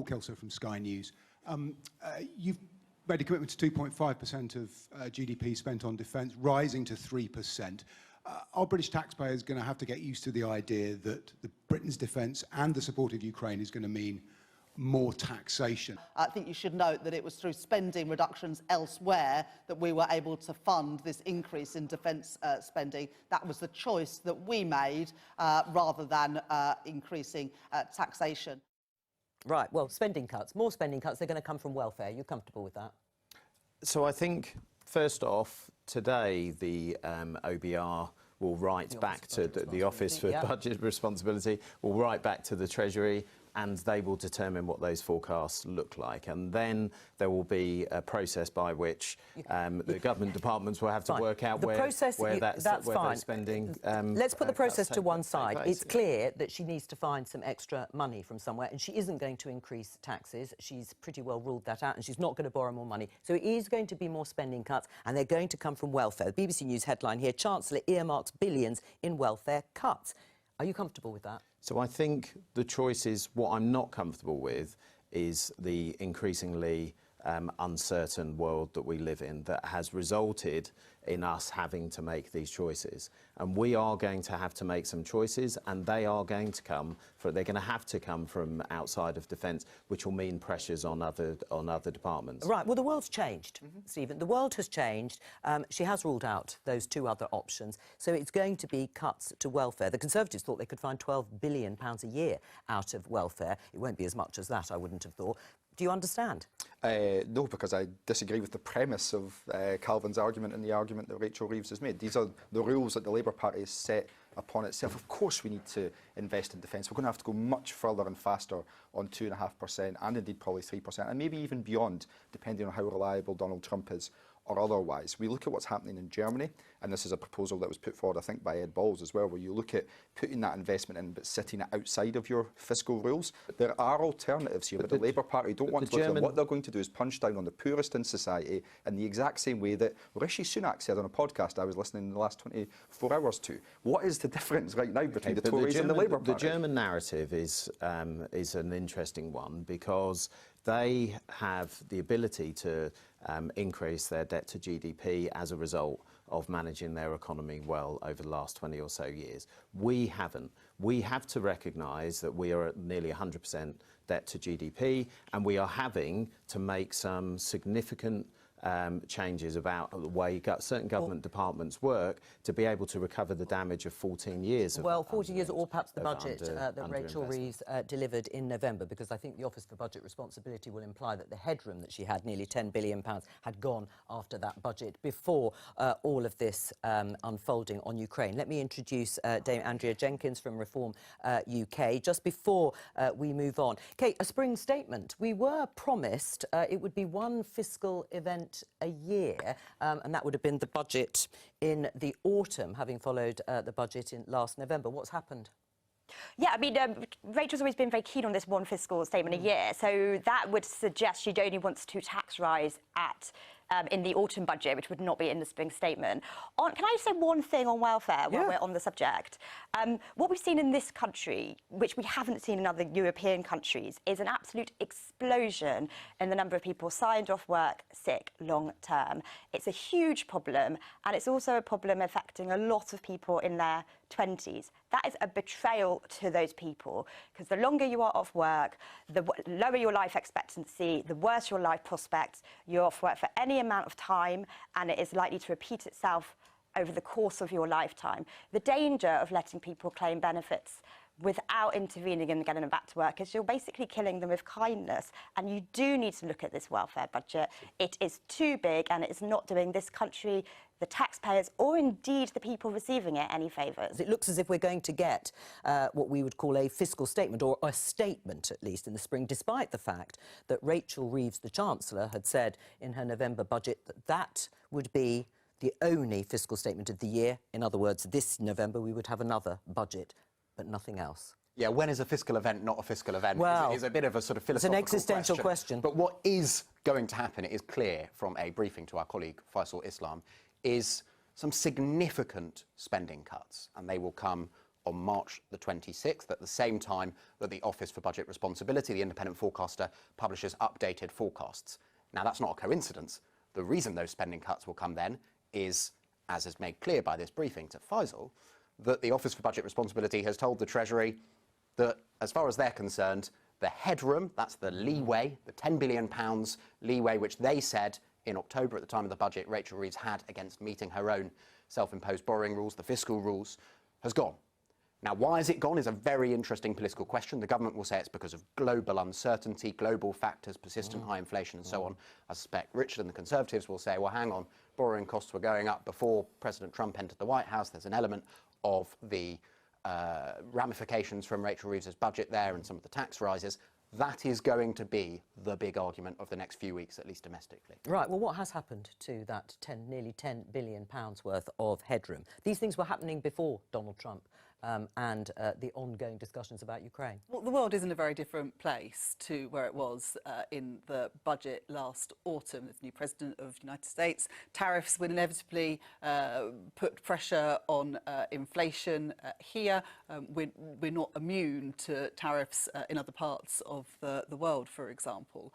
Kelso from Sky News. You've made a commitment to 2.5% of GDP spent on defence, rising to 3%. Are British taxpayers going to have to get used to the idea that Britain's defence and the support of Ukraine is going to mean more taxation? I think you should note that it was through spending reductions elsewhere that we were able to fund this increase in defence spending. That was the choice that we made rather than increasing taxation. Right, well, spending cuts, more spending cuts, they're going to come from welfare. You're comfortable with that? So I think, first off, today the OBR will write back to the Office for Budget Responsibility, will write back to the Treasury, and they will determine what those forecasts look like. And then there will be a process by which the government departments will have to work out where that spending... Let's put the process to one side. It's clear that she needs to find some extra money from somewhere, and she isn't going to increase taxes. She's pretty well ruled that out, and she's not going to borrow more money. So it is going to be more spending cuts, and they're going to come from welfare. The BBC News headline here, Chancellor earmarks billions in welfare cuts. Are you comfortable with that? So I think the choice is, what I'm not comfortable with is the increasingly uncertain world that we live in that has resulted in us having to make these choices. And we are going to have to make some choices, and they are going to come they're going to have to come from outside of defence, which will mean pressures on other departments. Right, well, the world's changed, Stephen. The world has changed. She has ruled out those two other options. So it's going to be cuts to welfare. The Conservatives thought they could find £12 billion a year out of welfare. It won't be as much as that, I wouldn't have thought. Do you understand? No, because I disagree with the premise of Calvin's argument and the argument that Rachel Reeves has made. These are the rules that the Labour Party has set upon itself. Of course we need to invest in defence. We're going to have to go much further and faster on 2.5% and indeed probably 3% and maybe even beyond, depending on how reliable Donald Trump is or otherwise. We look at what's happening in Germany, and this is a proposal that was put forward, I think, by Ed Balls as well, where you look at putting that investment in but sitting it outside of your fiscal rules. There are alternatives here, but the Labour Party don't want to. What they're going to do is punch down on the poorest in society in the exact same way that Rishi Sunak said on a podcast I was listening in the last 24 hours to. What is the difference right now between the Tories and the Labour Party? The German narrative is an interesting one because they have the ability to increase their debt to GDP as a result of managing their economy well over the last 20 or so years. We haven't. We have to recognise that we are at nearly 100% debt to GDP, and we are having to make some significant changes about the way certain government departments work to be able to recover the damage of 14 years. Well, 14 years or perhaps the budget that Rachel Reeves delivered in November, because I think the Office for Budget Responsibility will imply that the headroom that she had, nearly £10 billion, had gone after that budget before all of this unfolding on Ukraine. Let me introduce Dame Andrea Jenkins from Reform UK. Just before we move on, Kate, a spring statement. We were promised it would be one fiscal event a year, and that would have been the budget in the autumn, having followed the budget in last November. What's happened? Yeah, I mean, Rachel's always been very keen on this one fiscal statement a year, so that would suggest she only wants to tax rise in the autumn budget, which would not be in the spring statement. Can I say one thing on welfare while we're on the subject? What we've seen in this country, which we haven't seen in other European countries, is an absolute explosion in the number of people signed off work sick long term. It's a huge problem, and it's also a problem affecting a lot of people in their 20s. That is a betrayal to those people, because the longer you are off work, the lower your life expectancy, the worse your life prospects. You're off work for any amount of time, and it is likely to repeat itself over the course of your lifetime. The danger of letting people claim benefits without intervening and getting them back to work is you're basically killing them with kindness. And you do need to look at this welfare budget. It is too big, and it is not doing this country, the taxpayers, or indeed the people receiving it, any favours. It looks as if we're going to get what we would call a fiscal statement, or a statement at least, in the spring, despite the fact that Rachel Reeves, the Chancellor, had said in her November budget that that would be the only fiscal statement of the year. In other words, this November we would have another budget, but nothing else. Yeah, when is a fiscal event not a fiscal event? Well, is a bit of a sort of philosophical it's an existential question. But what is going to happen, it is clear from a briefing to our colleague Faisal Islam, is some significant spending cuts, and they will come on March the 26th, at the same time that the Office for Budget Responsibility, the independent forecaster, publishes updated forecasts. Now, that's not a coincidence. The reason those spending cuts will come then is, as is made clear by this briefing to Faisal, that the Office for Budget Responsibility has told the Treasury that, as far as they're concerned, the headroom, that's the leeway, the £10 billion leeway, which they said in October at the time of the budget Rachel Reeves had against meeting her own self-imposed borrowing rules, the fiscal rules, has gone. Now, why has it gone is a very interesting political question. The government will say it's because of global uncertainty, global factors, persistent high inflation and so on. I suspect Richard and the Conservatives will say, well, hang on, borrowing costs were going up before President Trump entered the White House. There's an element of the ramifications from Rachel Reeves' budget there and some of the tax rises. That is going to be the big argument of the next few weeks, at least domestically. Right, well, what has happened to that nearly £10 billion worth of headroom? These things were happening before Donald Trump and the ongoing discussions about Ukraine. Well, the world is in a very different place to where it was in the budget last autumn. There's a new president of the United States. Tariffs will inevitably put pressure on inflation here. We're not immune to tariffs in other parts of the world, for example.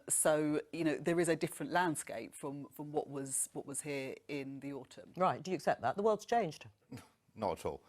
So, you know, there is a different landscape from what was here in the autumn. Right, do you accept that? The world's changed. Not at all.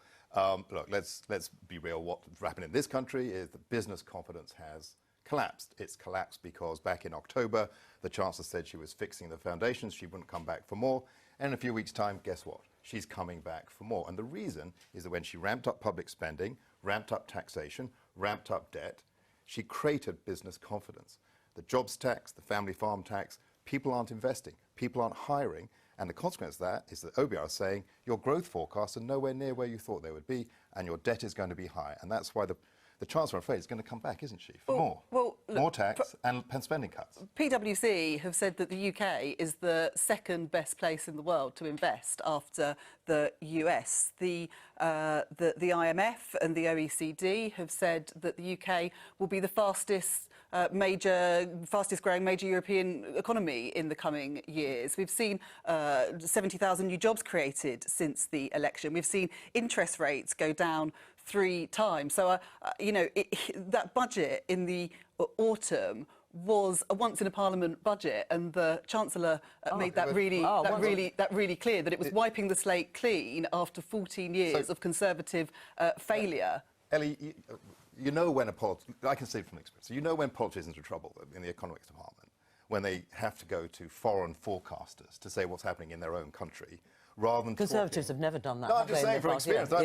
Look, let's be real. What's happened in this country is that business confidence has collapsed. It's collapsed because back in October, the Chancellor said she was fixing the foundations, she wouldn't come back for more. And in a few weeks' time, guess what? She's coming back for more. And the reason is that when she ramped up public spending, ramped up taxation, ramped up debt, she created business confidence. The jobs tax, the family farm tax, people aren't investing, people aren't hiring. And the consequence of that is that OBR is saying your growth forecasts are nowhere near where you thought they would be, and your debt is going to be high. And that's why the Chancellor, I'm afraid, is going to come back, isn't she, for more? Well, look, more tax and spending cuts. PwC have said that the UK is the second best place in the world to invest after the US. The IMF and the OECD have said that the UK will be the fastest growing major European economy in the coming years. We've seen 70,000 new jobs created since the election. We've seen interest rates go down 3 times. So, you know, that budget in the autumn was a once-in-a-parliament budget, and the Chancellor made that really clear, that it was wiping the slate clean after 14 years of Conservative failure. Ellie, you know when I can say from experience, you know when politicians are in trouble in the economics department, when they have to go to foreign forecasters to say what's happening in their own country, rather than Conservatives have never done that. No, I'm just saying from experience. Yeah.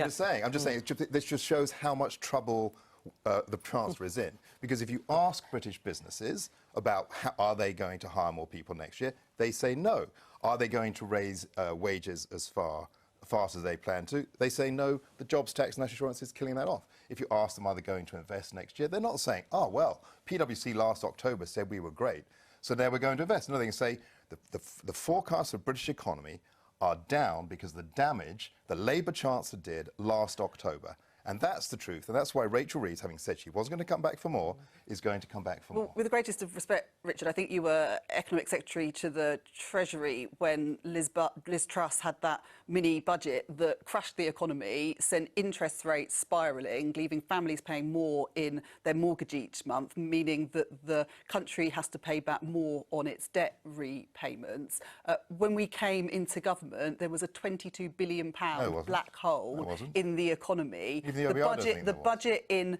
I'm just saying this just shows how much trouble the Chancellor is in. Because if you ask British businesses about are they going to hire more people next year, they say no. Are they going to raise wages as fast as they plan to? They say no. The jobs tax and national insurance is killing that off. If you ask them, are they going to invest next year? They're not saying, oh, well, PwC last October said we were great, so now we're going to invest. No, they can say the forecasts of British economy are down because of the damage the Labour Chancellor did last October. And that's the truth. And that's why Rachel Reeves, having said she was going to come back for more, is going to come back for more. With the greatest of respect, Richard, I think you were Economic Secretary to the Treasury when Liz Truss had that mini budget that crushed the economy, sent interest rates spiralling, leaving families paying more in their mortgage each month, meaning that the country has to pay back more on its debt repayments. When we came into government, there was a £22 billion black hole in the economy. The budget in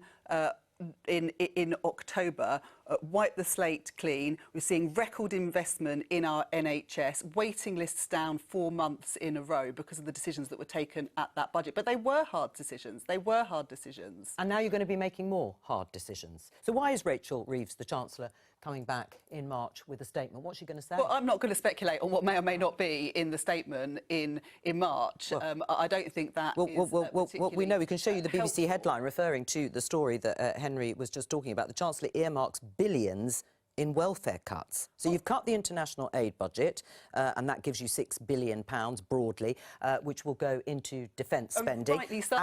October wiped the slate clean. We're seeing record investment in our NHS, waiting lists down 4 months in a row because of the decisions that were taken at that budget. But they were hard decisions. And now you're going to be making more hard decisions. So why is Rachel Reeves, the Chancellor, coming back in March with a statement? What's she going to say? Well, I'm not going to speculate on what may or may not be in the statement in March. Well, I don't think that we know. We can show you the BBC headline referring to the story that Henry was just talking about. The Chancellor earmarks billions in welfare cuts. So you've cut the international aid budget, and that gives you £6 billion broadly, which will go into defence spending. Rightly so.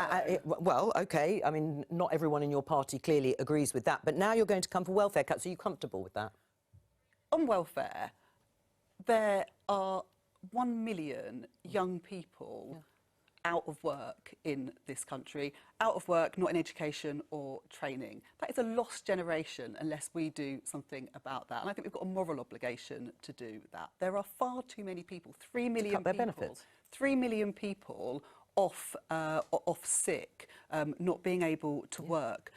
Well, OK, I mean, not everyone in your party clearly agrees with that, but now you're going to come for welfare cuts. Are you comfortable with that? On welfare, there are 1 million young people out of work in this country, out of work, not in education or training. That is a lost generation unless we do something about that. And I think we've got a moral obligation to do that. There are far too many people, 3 million cut their people, benefits. 3 million people off sick, not being able to work.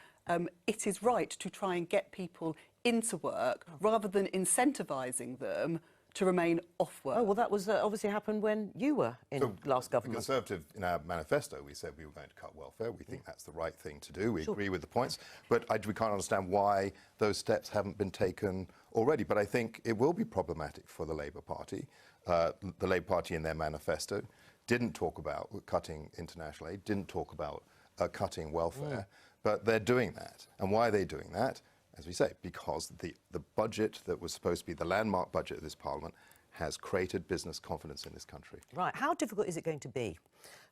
It is right to try and get people into work rather than incentivising them to remain off work. Oh, well, that was obviously happened when you were in last The government. Conservative, in our manifesto, we said we were going to cut welfare. We think that's the right thing to do. We agree with the points. But we can't understand why those steps haven't been taken already. But I think it will be problematic for the Labour Party. The Labour Party in their manifesto didn't talk about cutting international aid, didn't talk about cutting welfare, but they're doing that. And why are they doing that? As we say, because the budget that was supposed to be the landmark budget of this Parliament has created business confidence in this country. Right. How difficult is it going to be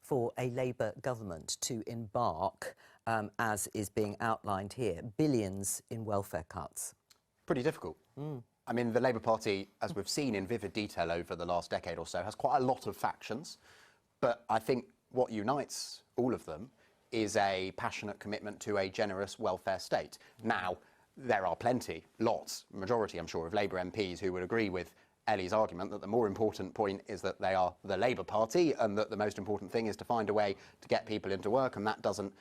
for a Labour government to embark, as is being outlined here, billions in welfare cuts? Pretty difficult. I mean, the Labour Party, as we've seen in vivid detail over the last decade or so, has quite a lot of factions. But I think what unites all of them is a passionate commitment to a generous welfare state. Now, there are majority, I'm sure, of Labour MPs who would agree with Ellie's argument that the more important point is that they are the Labour Party and that the most important thing is to find a way to get people into work, and that doesn't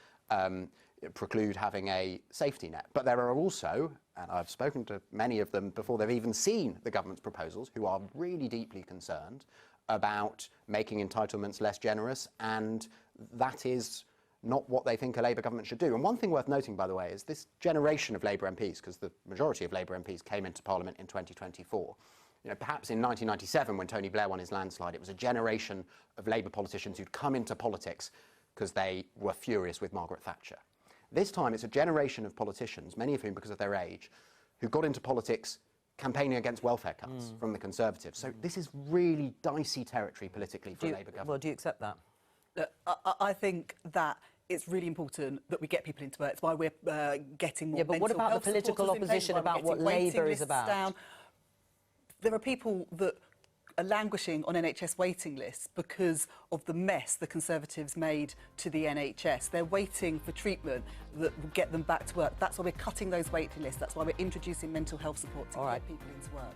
preclude having a safety net. But there are also, and I've spoken to many of them before they've even seen the government's proposals, who are really deeply concerned about making entitlements less generous, and that is not what they think a Labour government should do. And one thing worth noting, by the way, is this generation of Labour MPs, because the majority of Labour MPs came into Parliament in 2024. You know, perhaps in 1997, when Tony Blair won his landslide, it was a generation of Labour politicians who'd come into politics because they were furious with Margaret Thatcher. This time, it's a generation of politicians, many of whom, because of their age, who got into politics campaigning against welfare cuts from the Conservatives. So this is really dicey territory politically for a Labour government. Well, do you accept that? I think that it's really important that we get people into work. It's why we're getting more. Yeah, but what mental about the health political supporters in place, opposition why we're about what getting waiting Labour is lists about? down. There are people that are languishing on NHS waiting lists because of the mess the Conservatives made to the NHS. They're waiting for treatment that will get them back to work. That's why we're cutting those waiting lists. That's why we're introducing mental health support to get people into work.